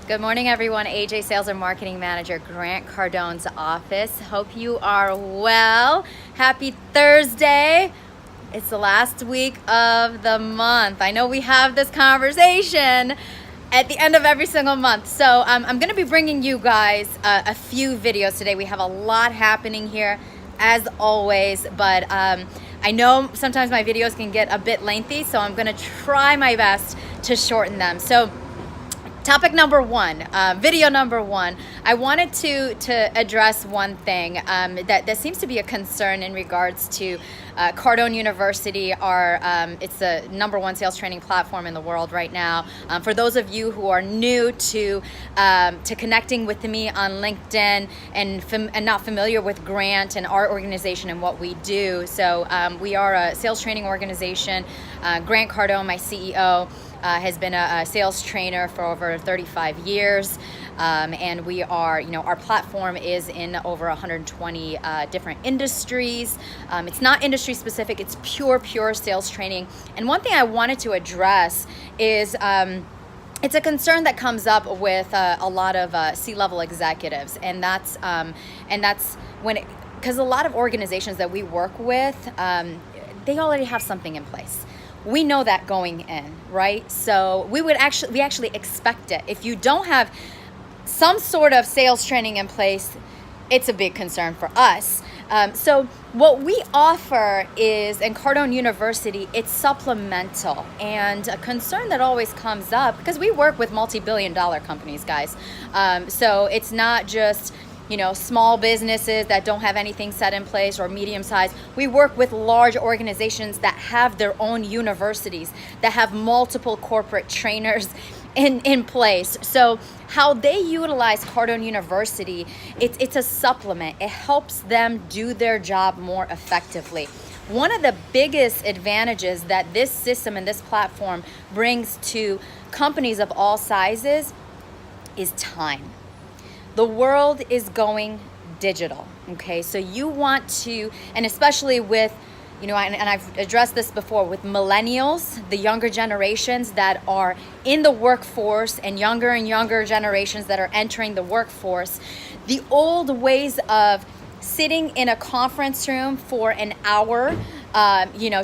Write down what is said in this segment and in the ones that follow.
Good morning, everyone. AJ Sales and Marketing Manager, Grant Cardone's office. Hope you are well. Happy Thursday. It's the last week of the month. I know we have this conversation at the end of every single month. So I'm going to be bringing you guys a few videos today. We have a lot happening here, as always, but I know sometimes my videos can get a bit lengthy, so I'm going to try my best to shorten them. So topic number one, video number one, I wanted to address one thing that seems to be a concern in regards to Cardone University. It's the #1 sales training platform in the world right now. For those of you who are new to connecting with me on LinkedIn and not familiar with Grant and our organization and what we do, so we are a sales training organization. Grant Cardone, my CEO, has been a sales trainer for over 35 years, and we are, our platform is in over 120 different industries. It's not industry specific, it's pure sales training. And one thing I wanted to address is it's a concern that comes up with a lot of C-level executives, and that's because a lot of organizations that we work with, they already have something in place. We know that going in, right? So we actually expect it. If you don't have some sort of sales training in place, it's a big concern for us. So what we offer is, in Cardone University, it's supplemental. And a concern that always comes up, because we work with multi-billion-dollar companies, guys. So it's not just small businesses that don't have anything set in place or medium size. We work with large organizations that have their own universities, that have multiple corporate trainers in place. So how they utilize Cardone University, it's a supplement. It helps them do their job more effectively. One of the biggest advantages that this system and this platform brings to companies of all sizes is time. The world is going digital, okay? So you want to, and especially with, and I've addressed this before, with millennials, the younger generations that are in the workforce, and younger generations that are entering the workforce, the old ways of sitting in a conference room for an hour,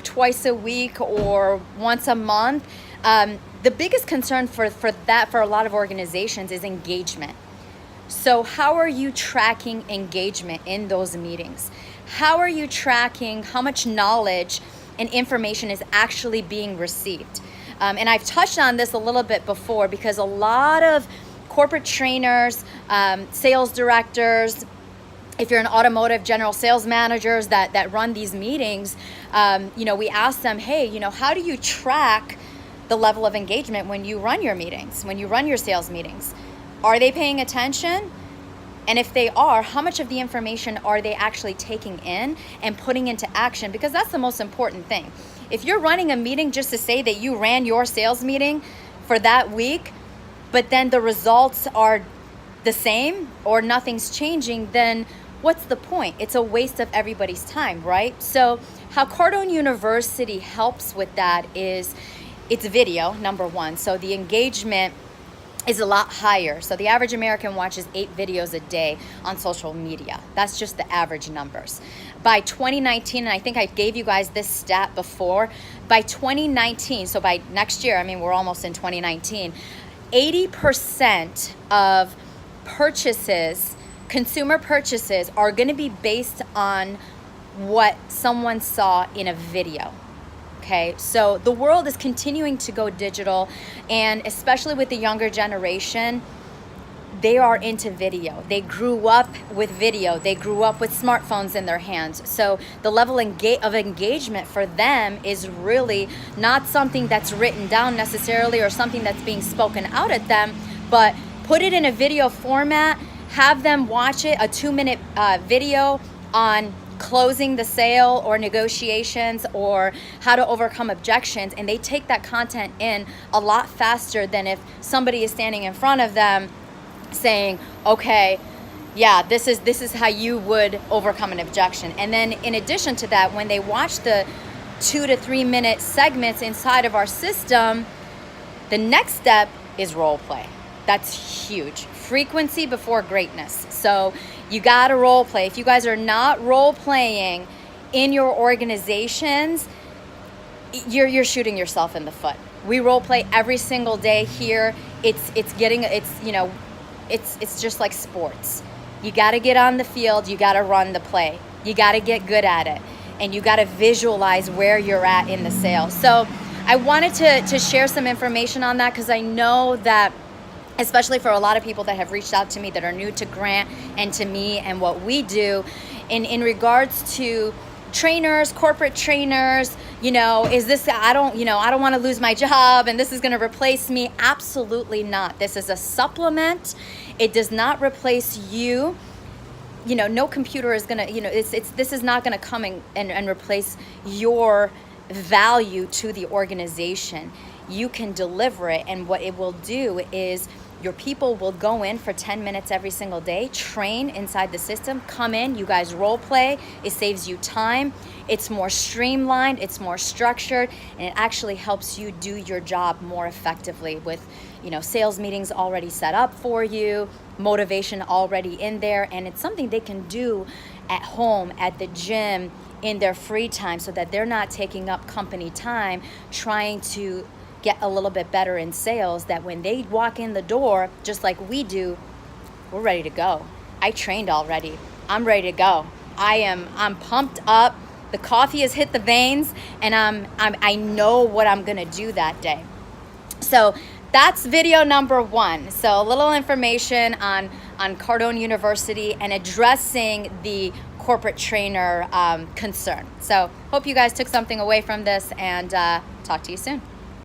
twice a week or once a month, the biggest concern for a lot of organizations is engagement. So how are you tracking engagement in those meetings? How are you tracking how much knowledge and information is actually being received? And I've touched on this a little bit before, because a lot of corporate trainers, sales directors, if you're an automotive general sales managers that run these meetings, we ask them, hey, how do you track the level of engagement when you run your meetings, when you run your sales meetings? Are they paying attention? And if they are, how much of the information are they actually taking in and putting into action? Because that's the most important thing. If you're running a meeting just to say that you ran your sales meeting for that week, but then the results are the same or nothing's changing, then what's the point? It's a waste of everybody's time, right? So how Cardone University helps with that is it's video, #1. So the engagement is a lot higher. So the average American watches 8 videos a day on social media. That's just the average numbers. By 2019, and I think I gave you guys this stat before, by 2019, so by next year, we're almost in 2019, 80% of purchases, consumer purchases, are going to be based on what someone saw in a video. Okay, so the world is continuing to go digital, and especially with the younger generation, they are into video. They grew up with video. They grew up with smartphones in their hands. So the level of engagement for them is really not something that's written down necessarily or something that's being spoken out at them, but put it in a video format, have them watch it, a 2-minute video on closing the sale or negotiations or how to overcome objections, and they take that content in a lot faster than if somebody is standing in front of them saying, okay, yeah, this is how you would overcome an objection. And then in addition to that, when they watch the 2 to 3 minute segments inside of our system, the next step is role play. That's huge. Frequency before greatness. So you got to role play. If you guys are not role playing in your organizations, you're shooting yourself in the foot. We role play every single day here. It's just like sports. You got to get on the field, you got to run the play. You got to get good at it, and you got to visualize where you're at in the sale. So I wanted to share some information on that, because I know that, especially for a lot of people that have reached out to me that are new to Grant and to me and what we do in regards to trainers, corporate trainers, is this, I don't want to lose my job and this is going to replace me. Absolutely not. This is a supplement. It does not replace you. No computer is going to, this is not going to come and replace your value to the organization. You can deliver it, and what it will do is your people will go in for 10 minutes every single day, train inside the system, come in, you guys role play. It saves you time. It's more streamlined, it's more structured, and it actually helps you do your job more effectively with, sales meetings already set up for you, motivation already in there, and it's something they can do at home, at the gym, in their free time, so that they're not taking up company time trying to get a little bit better in sales, that when they walk in the door, just like we do, we're ready to go. I trained already. I'm ready to go. I'm pumped up. The coffee has hit the veins, and I know what I'm gonna do that day. So that's video number 1. So a little information on Cardone University and addressing the corporate trainer concern. So hope you guys took something away from this, and talk to you soon.